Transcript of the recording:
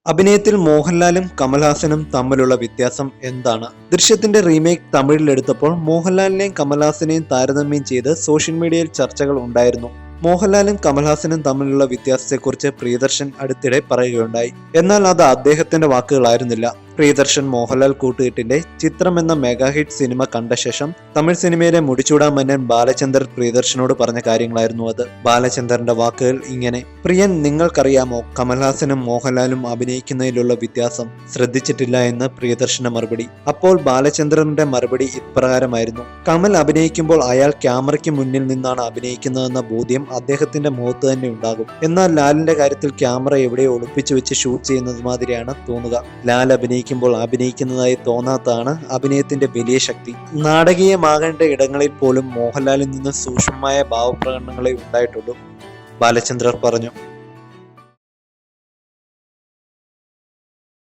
അഭിനയത്തിൽ മോഹൻലാലും കമൽഹാസനും തമ്മിലുള്ള വ്യത്യാസം എന്താണ്? ദൃശ്യത്തിന്റെ റീമേക്ക് തമിഴിലെടുത്തപ്പോൾ മോഹൻലാലിനെയും കമൽഹാസനെയും താരതമ്യം ചെയ്ത് സോഷ്യൽ മീഡിയയിൽ ചർച്ചകൾ ഉണ്ടായിരുന്നു. മോഹൻലാലും കമൽഹാസനും തമ്മിലുള്ള വ്യത്യാസത്തെക്കുറിച്ച് പ്രിയദർശൻ അടുത്തിടെ പറയുകയുണ്ടായി. എന്നാൽ അത് അദ്ദേഹത്തിന്റെ വാക്കുകളായിരുന്നില്ല. പ്രിയദർശൻ മോഹൻലാൽ കൂട്ടുകെട്ടിന്റെ ചിത്രം എന്ന മെഗാ ഹിറ്റ് സിനിമ കണ്ട ശേഷം തമിഴ് സിനിമയിലെ മുടിച്ചൂടാ മന്നൻ ബാലചന്ദർ പ്രിയദർശനോട് പറഞ്ഞ കാര്യങ്ങളായിരുന്നു അത്. ബാലചന്ദറിന്റെ വാക്കുകൾ ഇങ്ങനെ: പ്രിയൻ, നിങ്ങൾക്കറിയാമോ കമൽഹാസനും മോഹൻലാലും അഭിനയിക്കുന്നതിലുള്ള വ്യത്യാസം? ശ്രദ്ധിച്ചിട്ടില്ല എന്ന് പ്രിയദർശന്റെ മറുപടി. അപ്പോൾ ബാലചന്ദ്രന്റെ മറുപടി ഇപ്രകാരമായിരുന്നു: കമൽ അഭിനയിക്കുമ്പോൾ അയാൾ ക്യാമറയ്ക്ക് മുന്നിൽ നിന്നാണ് അഭിനയിക്കുന്നതെന്ന ബോധ്യം അദ്ദേഹത്തിന്റെ മുഖത്ത് തന്നെ ഉണ്ടാകും. എന്നാൽ ലാലിന്റെ കാര്യത്തിൽ ക്യാമറ എവിടെയോ ഒളിപ്പിച്ചു വെച്ച് ഷൂട്ട് ചെയ്യുന്നത് മാതിരിയാണ് തോന്നുക. ലാൽ അഭിനയിക്കുമ്പോൾ അഭിനയിക്കുന്നതായി തോന്നാത്തതാണ് അഭിനയത്തിന്റെ വലിയ ശക്തി. നാടകീയമാകേണ്ട ഇടങ്ങളിൽ പോലും മോഹൻലാലിൽ നിന്ന് സൂക്ഷ്മമായ ഭാവപ്രകടനങ്ങളെ ഉണ്ടായിട്ടുള്ളൂ, ബാലചന്ദ്രർ പറഞ്ഞു.